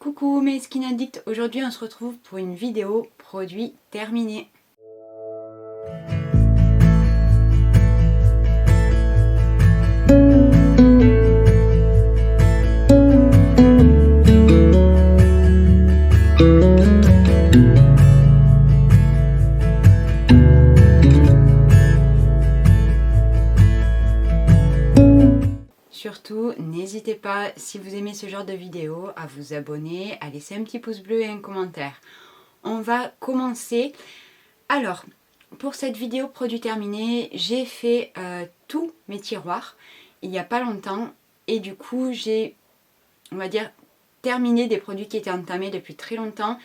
Coucou mes skin addicts, aujourd'hui on se retrouve pour une vidéo produit terminé. Surtout, n'hésitez pas, si vous aimez ce genre de vidéo, à vous abonner, à laisser un petit pouce bleu et un commentaire. On va commencer. Alors, pour cette vidéo produit terminé, j'ai fait tous mes tiroirs il n'y a pas longtemps. Et du coup, j'ai, on va dire, terminé des produits qui étaient entamés depuis très longtemps.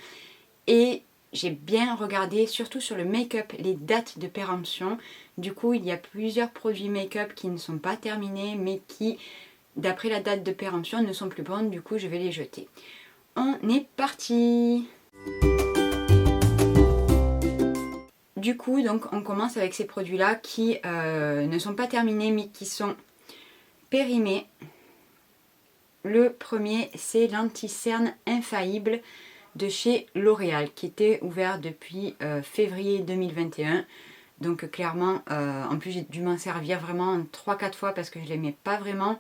Et j'ai bien regardé, surtout sur le make-up, les dates de péremption. Du coup, il y a plusieurs produits make-up qui ne sont pas terminés, mais qui, d'après la date de péremption, ne sont plus bons. Du coup, je vais les jeter. On est parti! Du coup, donc, on commence avec ces produits-là qui ne sont pas terminés, mais qui sont périmés. Le premier, c'est l'anti-cerne infaillible de chez L'Oréal, qui était ouvert depuis février 2021. Donc clairement, en plus j'ai dû m'en servir vraiment 3-4 fois parce que je ne l'aimais pas vraiment.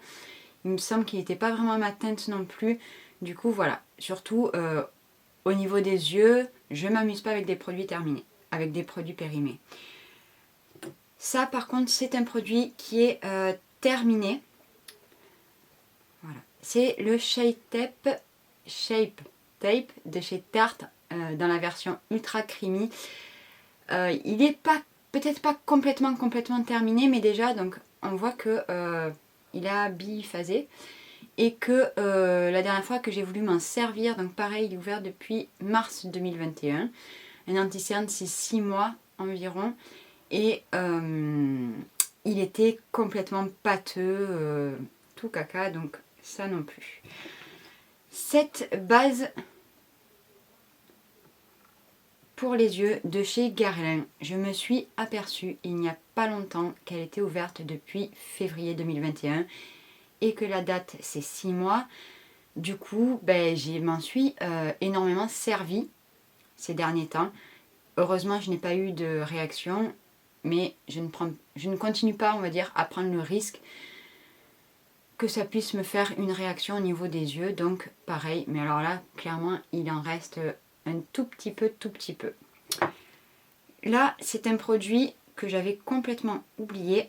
Il me semble qu'il n'était pas vraiment à ma teinte non plus. Du coup voilà, surtout au niveau des yeux, je ne m'amuse pas avec des produits terminés, avec des produits périmés. Ça par contre c'est un produit qui est terminé. Voilà. C'est le Shape Tape de chez Tarte dans la version ultra creamy. Il n'est pas peut-être pas complètement terminé, mais déjà donc on voit que il a biphasé et que la dernière fois que j'ai voulu m'en servir, donc pareil, il est ouvert depuis mars 2021. Un anti-cerne c'est 6 mois environ et il était complètement pâteux, tout caca, donc ça non plus. Cette base pour les yeux de chez Guerlain, je me suis aperçue il n'y a pas longtemps qu'elle était ouverte depuis février 2021 et que la date c'est 6 mois. Du coup, je m'en suis énormément servi ces derniers temps. Heureusement, je n'ai pas eu de réaction, mais je ne continue pas, on va dire, à prendre le risque que ça puisse me faire une réaction au niveau des yeux. Donc pareil, mais alors là, clairement, il en reste un tout petit peu. Là, c'est un produit que j'avais complètement oublié.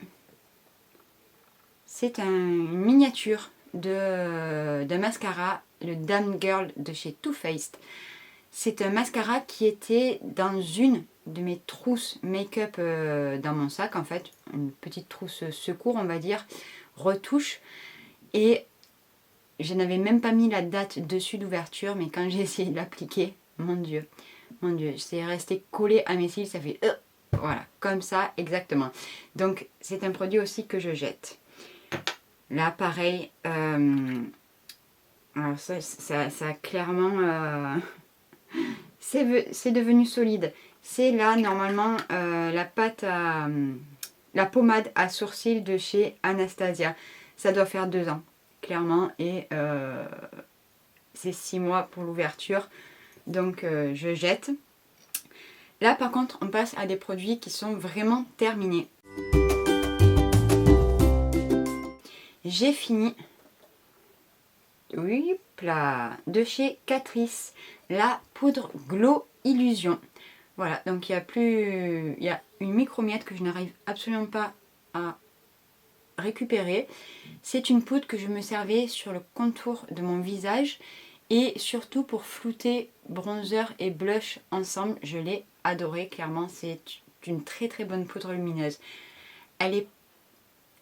C'est une miniature de mascara, le Damn Girl de chez Too Faced. C'est un mascara qui était dans une de mes trousses make-up dans mon sac, en fait. Une petite trousse secours, on va dire, retouche. Et je n'avais même pas mis la date dessus d'ouverture, mais quand j'ai essayé de l'appliquer, mon Dieu, c'est resté collé à mes cils, ça fait voilà, comme ça, exactement. Donc, c'est un produit aussi que je jette. Là, pareil, alors ça clairement, c'est devenu solide. C'est là, normalement, la pommade à sourcils de chez Anastasia. Ça doit faire 2 ans, clairement, et c'est 6 mois pour l'ouverture. Donc je jette. Là par contre on passe à des produits qui sont vraiment terminés. J'ai fini, oui, là, de chez Catrice, la poudre Glow Illusion. Voilà, donc il y a une micro-miette que je n'arrive absolument pas à récupérer. C'est une poudre que je me servais sur le contour de mon visage. Et surtout pour flouter bronzer et blush ensemble, je l'ai adoré, clairement c'est une très bonne poudre lumineuse. Elle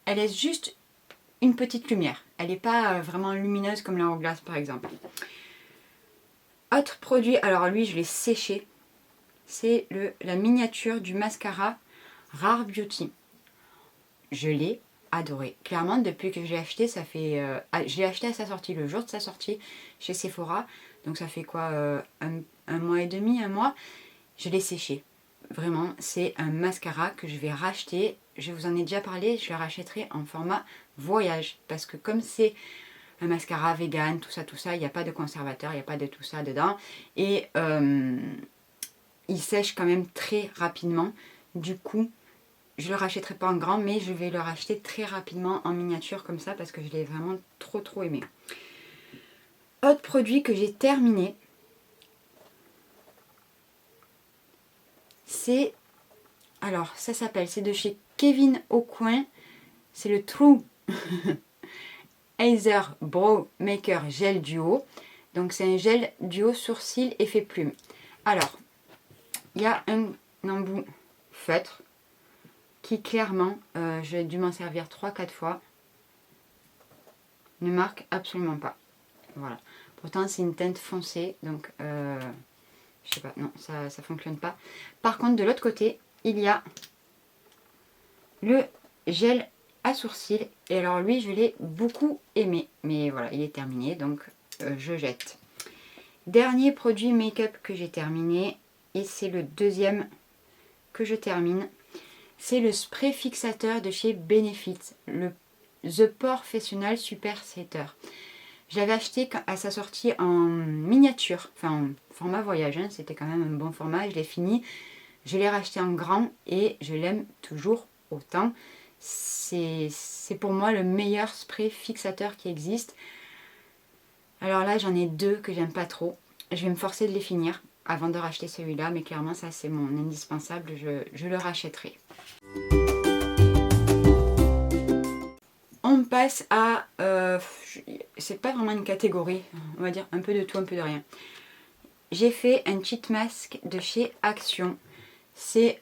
laisse juste une petite lumière, elle n'est pas vraiment lumineuse comme la Hourglass par exemple. Autre produit, alors lui je l'ai séché, c'est la miniature du mascara Rare Beauty. Je l'ai adoré. Clairement, depuis que je l'ai acheté, ça fait... je l'ai acheté à sa sortie, le jour de sa sortie chez Sephora. Donc ça fait quoi, un mois et demi, un mois. Je l'ai séché. Vraiment, c'est un mascara que je vais racheter. Je vous en ai déjà parlé, je le rachèterai en format voyage. Parce que comme c'est un mascara vegan, tout ça, il n'y a pas de conservateur, il n'y a pas de tout ça dedans. Et il sèche quand même très rapidement. Du coup, je ne le rachèterai pas en grand, mais je vais le racheter très rapidement en miniature comme ça parce que je l'ai vraiment trop aimé. Autre produit que j'ai terminé, c'est... Alors, ça s'appelle, c'est de chez Kevyn Aucoin. C'est le True Eyeshadow Brow Maker Gel Duo. Donc, c'est un gel duo sourcil effet plume. Alors, il y a un embout feutre qui clairement, j'ai dû m'en servir 3-4 fois, ne marque absolument pas. Voilà. Pourtant, c'est une teinte foncée, donc je sais pas, non, ça fonctionne pas. Par contre, de l'autre côté, il y a le gel à sourcils. Et alors lui, je l'ai beaucoup aimé. Mais voilà, il est terminé, donc je jette. Dernier produit make-up que j'ai terminé. Et c'est le deuxième que je termine. C'est le spray fixateur de chez Benefit. Le The Professional Super Setter. Je l'avais acheté à sa sortie en miniature. Enfin, en format voyage. Hein, c'était quand même un bon format. Je l'ai fini. Je l'ai racheté en grand et je l'aime toujours autant. C'est pour moi le meilleur spray fixateur qui existe. Alors là, j'en ai deux que j'aime pas trop. Je vais me forcer de les finir avant de racheter celui-là. Mais clairement, ça c'est mon indispensable. Je le rachèterai. On passe à... c'est pas vraiment une catégorie. On va dire un peu de tout, un peu de rien. J'ai fait un cheat mask de chez Action. C'est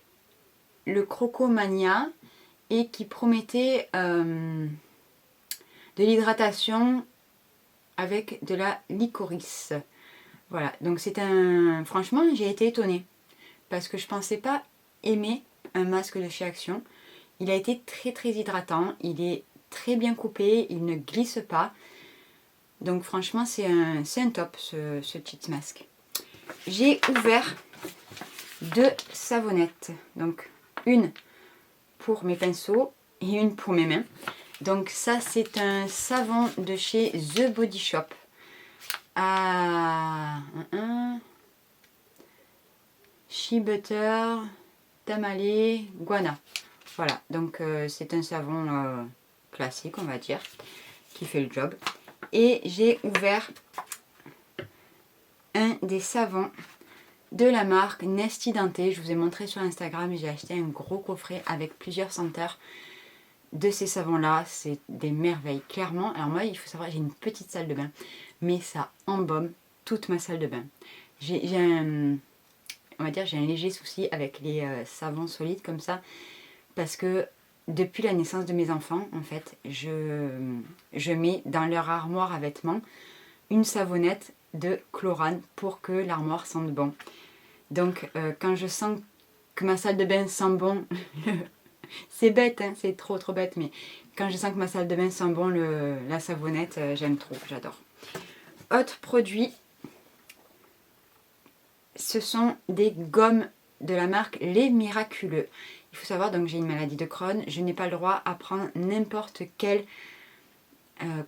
le Crocomania et qui promettait de l'hydratation avec de la licorice. Voilà, donc c'est un... Franchement, j'ai été étonnée parce que je pensais pas aimer un masque de chez Action. Il a été très hydratant, il est très bien coupé, il ne glisse pas. Donc franchement, c'est un top ce cheat mask. J'ai ouvert deux savonnettes. Donc une pour mes pinceaux et une pour mes mains. Donc ça c'est un savon de chez The Body Shop à Shea Butter, Tamale, Guana. Voilà, donc c'est un savon classique on va dire, qui fait le job. Et j'ai ouvert un des savons de la marque Nasty Denté. Je vous ai montré sur Instagram, j'ai acheté un gros coffret avec plusieurs senteurs de ces savons là. C'est des merveilles clairement. Alors moi il faut savoir, j'ai une petite salle de bain, mais ça embaume toute ma salle de bain. J'ai un léger souci avec les savons solides comme ça, parce que depuis la naissance de mes enfants en fait, je mets dans leur armoire à vêtements une savonnette de chlorane pour que l'armoire sente bon. Donc quand je sens que ma salle de bain sent bon, c'est bête, hein, c'est trop bête, mais quand je sens que ma salle de bain sent bon, la savonnette, j'aime trop, j'adore. Autre produit, ce sont des gommes de la marque Les Miraculeux. Il faut savoir, donc j'ai une maladie de Crohn, je n'ai pas le droit à prendre n'importe quel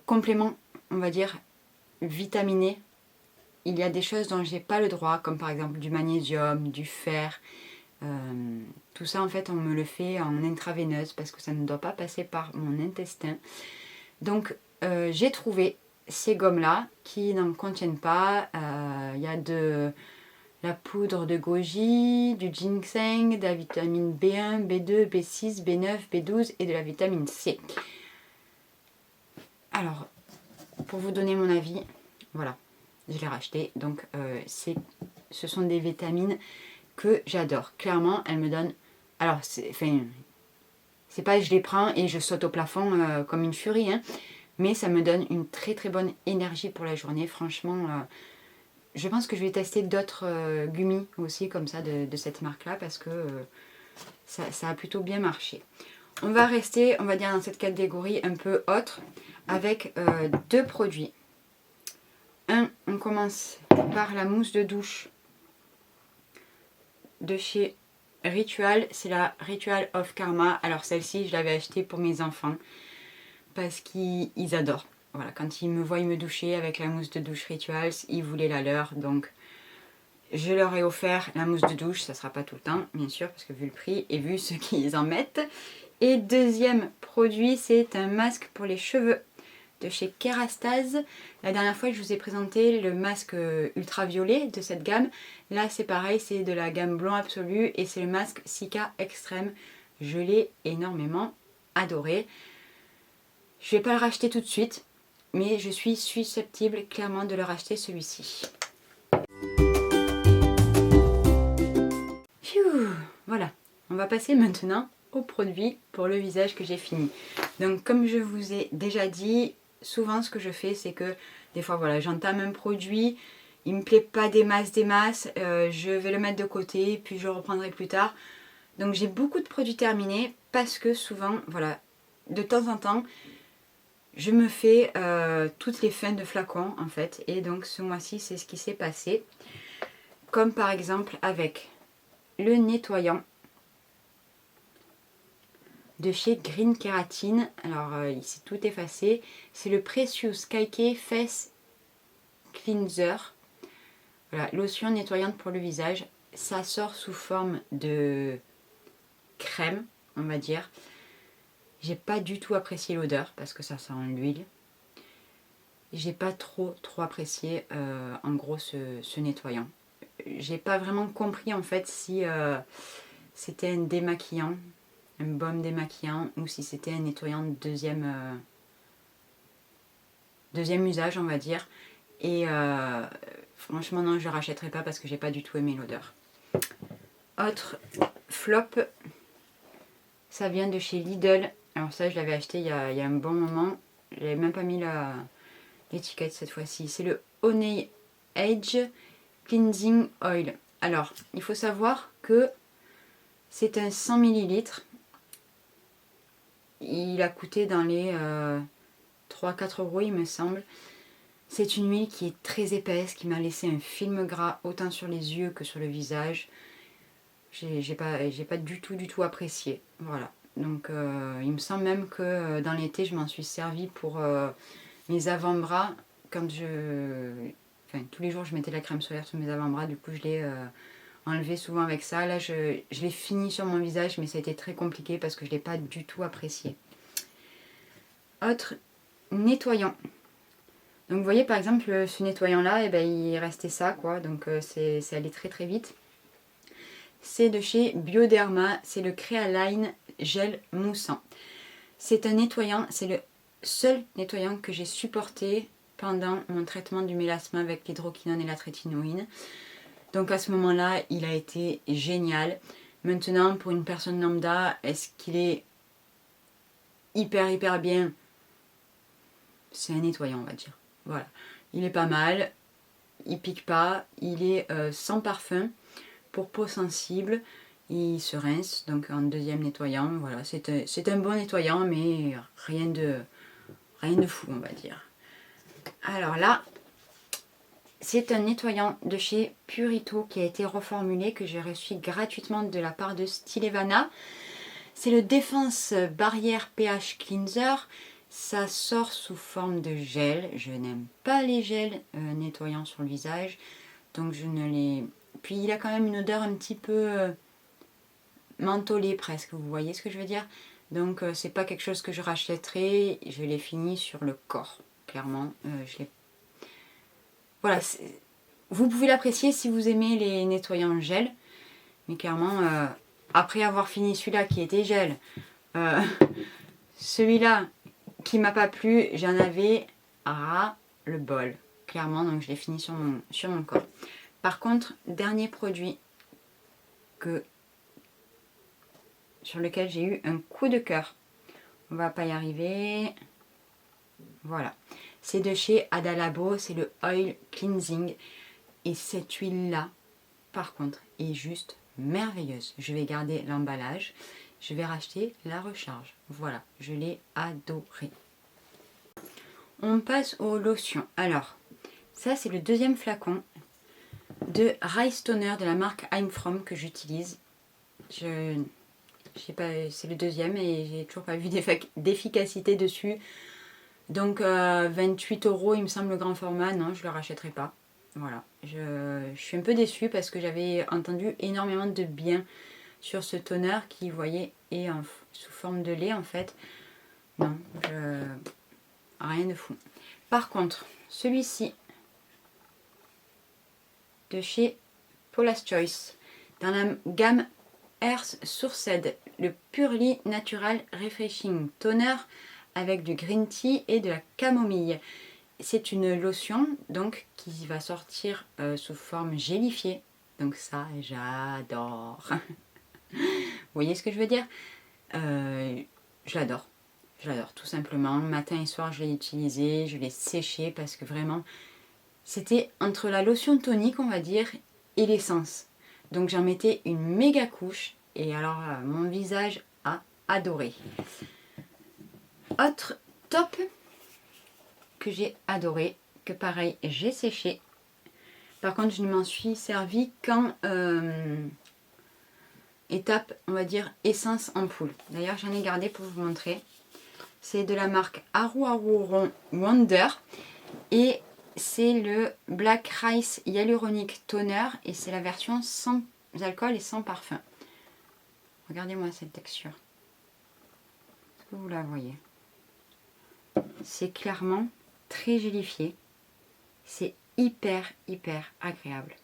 complément, on va dire, vitaminé. Il y a des choses dont j'ai pas le droit, comme par exemple du magnésium, du fer. Tout ça en fait on me le fait en intraveineuse parce que ça ne doit pas passer par mon intestin. Donc j'ai trouvé ces gommes là qui n'en contiennent pas. Il y a de la poudre de goji, du ginseng, de la vitamine B1, B2, B6, B9, B12 et de la vitamine C. Alors pour vous donner mon avis, voilà, je l'ai racheté. Donc ce sont des vitamines que j'adore. Clairement, elles me donnent... Alors, c'est pas je les prends et je saute au plafond comme une furie, hein, mais ça me donne une très bonne énergie pour la journée. Franchement, je pense que je vais tester d'autres gummies aussi comme ça de cette marque-là parce que ça a plutôt bien marché. On va rester, on va dire, dans cette catégorie un peu autre avec deux produits. On commence par la mousse de douche de chez Ritual, c'est la Ritual of Karma. Alors celle-ci, je l'avais achetée pour mes enfants parce qu'ils adorent. voilà, quand ils me voient me doucher avec la mousse de douche Rituals, ils voulaient la leur. Donc je leur ai offert la mousse de douche. Ça ne sera pas tout le temps, bien sûr, parce que vu le prix et vu ce qu'ils en mettent. Et deuxième produit, c'est un masque pour les cheveux de chez Kerastase. La dernière fois, je vous ai présenté le masque ultraviolet de cette gamme. Là, c'est pareil, c'est de la gamme Blond Absolu et c'est le masque Cica Extrême. Je l'ai énormément adoré. Je ne vais pas le racheter tout de suite, mais je suis susceptible clairement de le racheter celui-ci. Voilà, on va passer maintenant aux produits pour le visage que j'ai fini. Donc comme je vous ai déjà dit, souvent ce que je fais c'est que des fois voilà, j'entame un produit, il me plaît pas des masses, je vais le mettre de côté puis je le reprendrai plus tard. Donc j'ai beaucoup de produits terminés parce que souvent, voilà, de temps en temps, je me fais toutes les fins de flacons en fait. Et donc ce mois-ci c'est ce qui s'est passé. Comme par exemple avec le nettoyant de chez Green Kératine. Alors ici tout effacé. C'est le Precious Cakey Face Cleanser. Voilà, lotion nettoyante pour le visage. Ça sort sous forme de crème, on va dire. J'ai pas du tout apprécié l'odeur parce que ça sent l'huile. J'ai pas trop apprécié en gros ce nettoyant. J'ai pas vraiment compris en fait si c'était un démaquillant, un baume démaquillant ou si c'était un nettoyant de deuxième usage on va dire. Et franchement non, je ne rachèterai pas parce que j'ai pas du tout aimé l'odeur. Autre flop, ça vient de chez Lidl. Alors ça je l'avais acheté il y a un bon moment. J'avais même pas mis l'étiquette cette fois-ci. C'est le Honey Edge Cleansing Oil. Alors il faut savoir que c'est un 100 ml. Il a coûté dans les 3-4 € il me semble. C'est une huile qui est très épaisse, qui m'a laissé un film gras autant sur les yeux que sur le visage. J'ai pas du tout apprécié. Voilà. Donc il me semble même que dans l'été je m'en suis servi pour mes avant-bras. Quand tous les jours je mettais la crème solaire sur mes avant-bras, du coup je l'ai enlevé souvent avec ça. Là je l'ai fini sur mon visage mais ça a été très compliqué parce que je ne l'ai pas du tout apprécié. Autre nettoyant. Donc vous voyez par exemple ce nettoyant là, il restait ça quoi, donc c'est allé très vite. C'est de chez Bioderma, c'est le Crealine Gel Moussant. C'est un nettoyant, c'est le seul nettoyant que j'ai supporté pendant mon traitement du mélasma avec l'hydroquinone et la trétinoïne. Donc à ce moment-là, il a été génial. Maintenant, pour une personne lambda, est-ce qu'il est hyper bien? C'est un nettoyant, on va dire. Voilà, il est pas mal, il pique pas, il est sans parfum, pour peau sensible, il se rince, donc en deuxième nettoyant, voilà, c'est un bon nettoyant, mais rien de fou, on va dire. Alors là, c'est un nettoyant de chez Purito qui a été reformulé, que j'ai reçu gratuitement de la part de Stilevana. C'est le Défense Barrière pH Cleanser. Ça sort sous forme de gel. Je n'aime pas les gels nettoyants sur le visage. Donc je ne les... Puis il a quand même une odeur un petit peu mentholée presque. Vous voyez ce que je veux dire? Donc c'est pas quelque chose que je rachèterai. Je l'ai fini sur le corps. Clairement. Voilà. Vous pouvez l'apprécier si vous aimez les nettoyants gel. Mais clairement, après avoir fini celui-là qui était gel, celui-là qui m'a pas plu, j'en avais ras le bol, clairement, donc je l'ai fini sur mon corps. Par contre, dernier produit sur lequel j'ai eu un coup de cœur, on va pas y arriver, voilà, c'est de chez Adalabo, c'est le Oil Cleansing, et cette huile là, par contre, est juste merveilleuse. Je vais garder l'emballage, je vais racheter la recharge, voilà, je l'ai adoré. On passe aux lotions. Alors, ça c'est le deuxième flacon de Rice Toner de la marque I'm From que j'utilise. Je sais pas, c'est le deuxième et j'ai toujours pas vu d'efficacité dessus. Donc 28 € il me semble le grand format, non je le rachèterai pas. Voilà, je suis un peu déçue parce que j'avais entendu énormément de bien sur ce toner qui, vous voyez, est sous forme de lait en fait. Non, rien de fou. Par contre, celui-ci de chez Paula's Choice, dans la gamme Earth Sourced, le Purely Natural Refreshing Toner avec du green tea et de la camomille. C'est une lotion donc qui va sortir sous forme gélifiée. Donc ça, j'adore. Vous voyez ce que je veux dire? Je l'adore. Je l'adore tout simplement. Matin et soir, je l'ai utilisé, je l'ai séché parce que vraiment, c'était entre la lotion tonique, on va dire, et l'essence. Donc j'en mettais une méga couche et alors mon visage a adoré. Autre top que j'ai adoré, que pareil j'ai séché. Par contre je ne m'en suis servi qu'en étape, on va dire, essence ampoule. D'ailleurs j'en ai gardé pour vous montrer. C'est de la marque Aru Aru Wonder et c'est le Black Rice Hyaluronic Toner et c'est la version sans alcool et sans parfum. Regardez-moi cette texture. Est-ce que vous la voyez? C'est clairement très gélifié. C'est hyper agréable.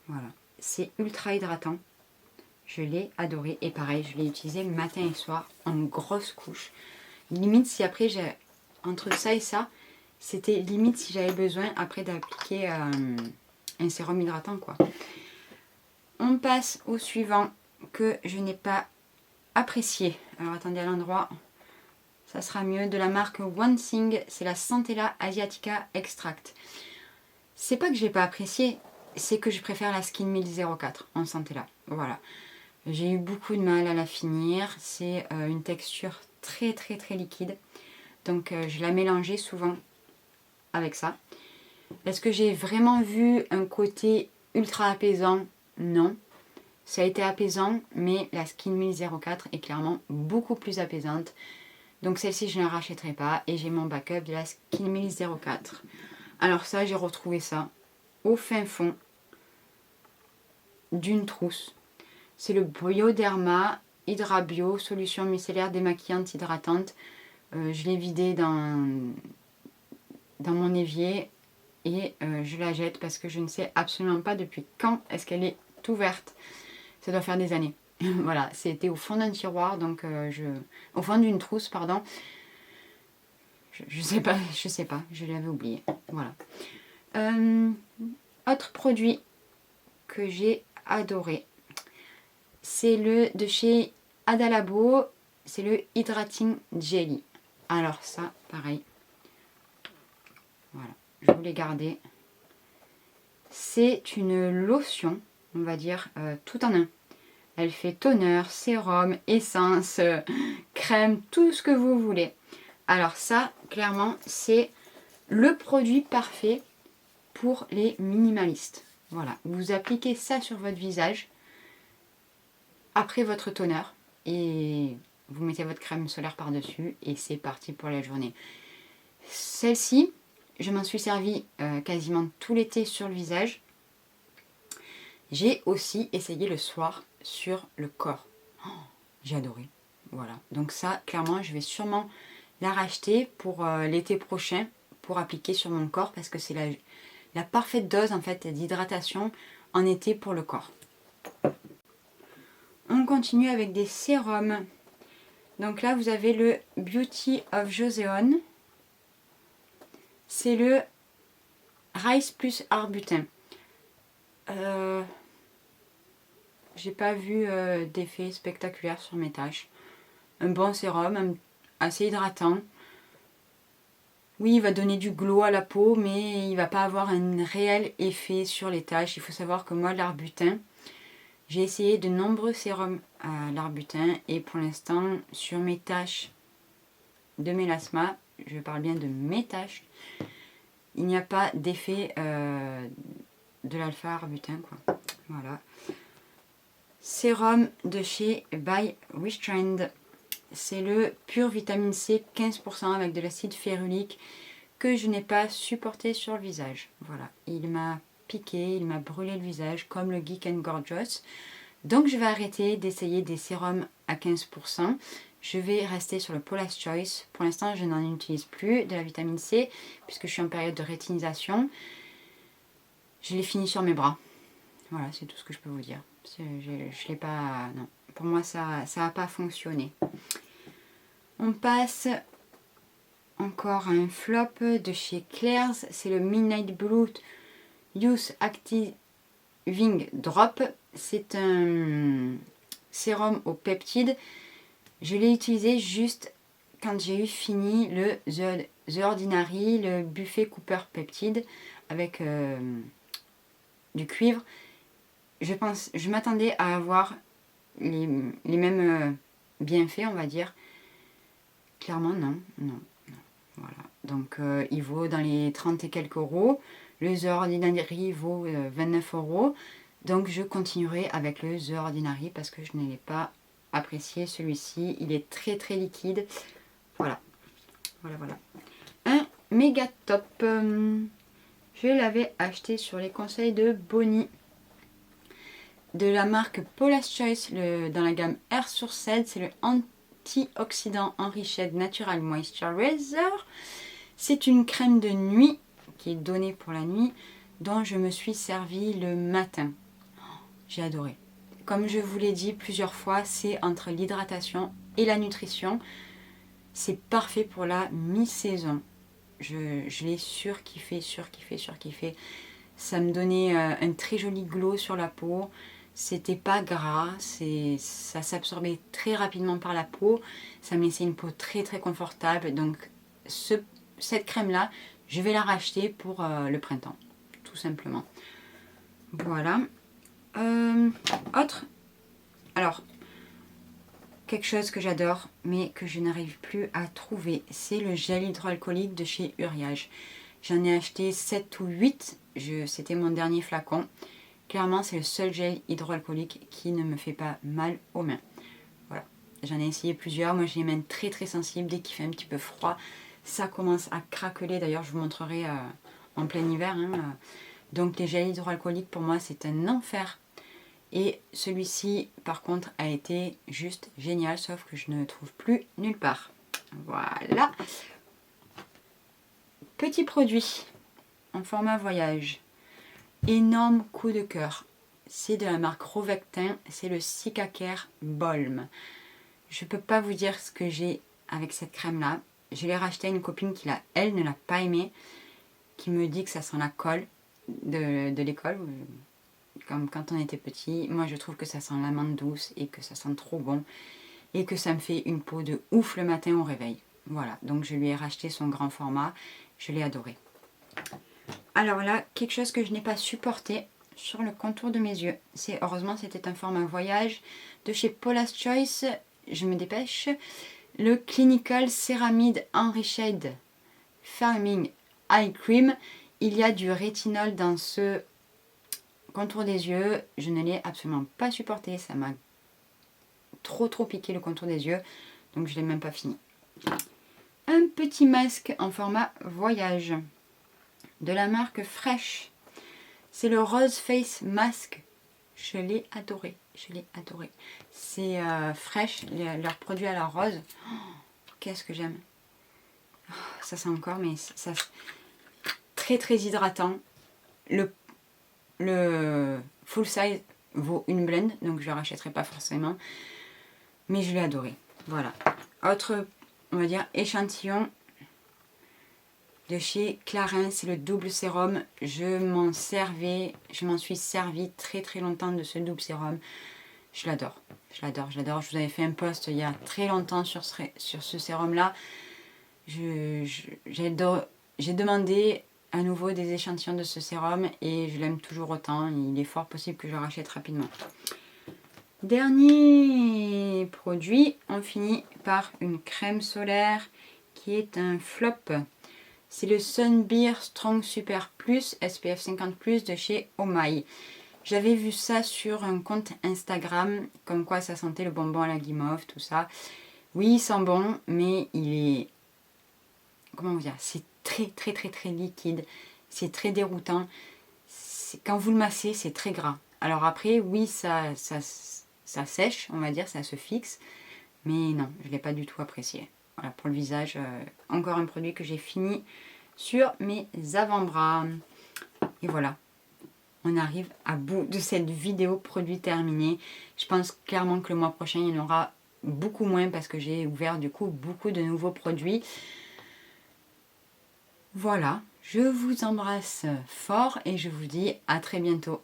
Voilà. C'est ultra hydratant. Je l'ai adoré. Et pareil, je l'ai utilisé matin et soir en grosse couche. Limite, si après, entre ça et ça, c'était limite si j'avais besoin après d'appliquer un sérum hydratant, quoi. On passe au suivant que je n'ai pas apprécié. Alors, attendez, à l'endroit, ça sera mieux. De la marque One Thing, c'est la Centella Asiatica Extract. C'est pas que je n'ai pas apprécié, c'est que je préfère la Skin Mill 04 en Centella. Voilà. J'ai eu beaucoup de mal à la finir. C'est une texture très liquide. Donc je la mélangeais souvent avec ça. Est-ce que j'ai vraiment vu un côté ultra apaisant? Non. Ça a été apaisant, mais la Skin Mill 04 est clairement beaucoup plus apaisante. Donc celle-ci, je ne la rachèterai pas. Et j'ai mon backup de la Skin Mill 04. Alors ça, j'ai retrouvé ça au fin fond d'une trousse. C'est le Bioderma Hydra Bio, solution micellaire démaquillante hydratante. Je l'ai vidé dans mon évier et je la jette parce que je ne sais absolument pas depuis quand est-ce qu'elle est ouverte. Ça doit faire des années. Voilà, c'était au fond d'un tiroir, donc au fond d'une trousse, pardon. Je sais pas, je l'avais oublié. Voilà. Autre produit que j'ai adoré, c'est le de chez Adalabo, c'est le Hydrating Jelly. Alors ça, pareil. Voilà, je vous l'ai gardé. C'est une lotion, on va dire, tout en un. Elle fait toner, sérum, essence, crème, tout ce que vous voulez. Alors ça, clairement, c'est le produit parfait pour les minimalistes. Voilà, vous appliquez ça sur votre visage après votre toner et vous mettez votre crème solaire par-dessus et c'est parti pour la journée. Celle-ci, je m'en suis servi quasiment tout l'été sur le visage. J'ai aussi essayé le soir sur le corps. Oh, j'ai adoré. Voilà, donc ça, clairement, je vais sûrement la racheter pour l'été prochain pour appliquer sur mon corps parce que c'est la parfaite dose en fait d'hydratation en été pour le corps. On continue avec des sérums. Donc là, vous avez le Beauty of Joseon. C'est le Rice plus Arbutin. J'ai pas vu d'effet spectaculaire sur mes taches. Un bon sérum, assez hydratant. Oui, il va donner du glow à la peau, mais il va pas avoir un réel effet sur les taches. Il faut savoir que moi, l'arbutin, j'ai essayé de nombreux sérums à l'arbutin et pour l'instant, sur mes taches de mélasma, je parle bien de mes taches, il n'y a pas d'effet de l'alpha-arbutin, quoi. Voilà. Sérum de chez By Wishtrend. c'est le Pure Vitamine C 15% avec de l'acide férulique que je n'ai pas supporté sur le visage. Voilà, il m'a piqué, il m'a brûlé le visage comme le Geek and Gorgeous. Donc je vais arrêter d'essayer des sérums à 15%. Je vais rester sur le Paula's Choice. Pour l'instant, je n'en utilise plus de la vitamine C puisque je suis en période de rétinisation. Je l'ai fini sur mes bras. Voilà, c'est tout ce que je peux vous dire. Je l'ai pas... Non, pour moi, ça n'a pas fonctionné. On passe encore à un flop de chez Claire's. C'est le Midnight Blue Youth Activing Drop. C'est un sérum aux peptides. Je l'ai utilisé juste quand j'ai eu fini le The Ordinary, le Buffet Cooper Peptide avec du cuivre. Je m'attendais à avoir les mêmes bienfaits, on va dire. Clairement, non. Voilà. Donc, il vaut dans les 30 et quelques euros. Le The Ordinary vaut 29 euros. Donc, je continuerai avec le The Ordinary parce que je ne l'ai pas apprécié. Celui-ci, il est très très liquide. Voilà. Un méga top. Je l'avais acheté sur les conseils de Bonnie. De la marque Paula's Choice dans la gamme Air Sourced, c'est le antioxydant Enriched Natural Moisturizer. C'est une crème de nuit qui est donnée pour la nuit dont je me suis servi le matin. J'ai adoré. Comme je vous l'ai dit plusieurs fois, c'est entre l'hydratation et la nutrition. C'est parfait pour la mi-saison. Je l'ai surkiffé. Ça me donnait un très joli glow sur la peau. C'était pas gras, ça s'absorbait très rapidement par la peau. Ça me laissait une peau très très confortable. Donc cette crème là, je vais la racheter pour le printemps, tout simplement. Voilà. Autre. Alors, quelque chose que j'adore, mais que je n'arrive plus à trouver, c'est le gel hydroalcoolique de chez Uriage. J'en ai acheté 7 ou 8. C'était mon dernier flacon. Clairement, c'est le seul gel hydroalcoolique qui ne me fait pas mal aux mains. Voilà. J'en ai essayé plusieurs. Moi, j'ai les mains très très sensibles. Dès qu'il fait un petit peu froid, ça commence à craqueler. D'ailleurs, je vous montrerai en plein hiver. Donc, les gels hydroalcooliques, pour moi, c'est un enfer. Et celui-ci, par contre, a été juste génial. Sauf que je ne le trouve plus nulle part. Voilà. Petit produit en format voyage. Énorme coup de cœur. C'est de la marque Rovectin. C'est le Cicacare Balm. Je ne peux pas vous dire ce que j'ai avec cette crème-là. Je l'ai racheté à une copine qui, elle, ne l'a pas aimée. Qui me dit que ça sent la colle de l'école. Comme quand on était petit. Moi, je trouve que ça sent l'amande douce et que ça sent trop bon. Et que ça me fait une peau de ouf le matin au réveil. Voilà. Donc, je lui ai racheté son grand format. Je l'ai adoré. Alors là, quelque chose que je n'ai pas supporté sur le contour de mes yeux. Heureusement, c'était un format voyage de chez Paula's Choice. Je me dépêche. Le Clinical Ceramide Enriched Firming Eye Cream. Il y a du rétinol dans ce contour des yeux. Je ne l'ai absolument pas supporté. Ça m'a trop piqué le contour des yeux. Donc je ne l'ai même pas fini. Un petit masque en format voyage. De la marque Fresh. C'est le Rose Face Mask. Je l'ai adoré. C'est Fresh, leur produit à la rose. Oh, qu'est-ce que j'aime. Oh, ça sent encore, mais ça très très hydratant. Le full size vaut une blend, donc je ne le rachèterai pas forcément. Mais je l'ai adoré. Voilà. Autre, on va dire, échantillon de chez Clarins, c'est le double sérum. Je m'en suis servi très très longtemps de ce double sérum. Je l'adore. Je vous avais fait un post il y a très longtemps sur ce sérum là. J'ai demandé à nouveau des échantillons de ce sérum et je l'aime toujours autant. Il est fort possible que je le rachète rapidement. Dernier produit, on finit par une crème solaire qui est un flop. C'est le Sunbeer Strong Super Plus SPF 50+ de chez Omai. J'avais vu ça sur un compte Instagram, comme quoi ça sentait le bonbon à la guimauve, tout ça. Oui, il sent bon, mais il est... Comment vous dire? C'est très très très très liquide. C'est très déroutant. Quand vous le massez, c'est très gras. Alors après, oui, ça sèche, on va dire, ça se fixe. Mais non, je ne l'ai pas du tout apprécié. Voilà, pour le visage, encore un produit que j'ai fini sur mes avant-bras. Et voilà, on arrive à bout de cette vidéo produit terminé. Je pense clairement que le mois prochain, il y en aura beaucoup moins parce que j'ai ouvert du coup beaucoup de nouveaux produits. Voilà, je vous embrasse fort et je vous dis à très bientôt.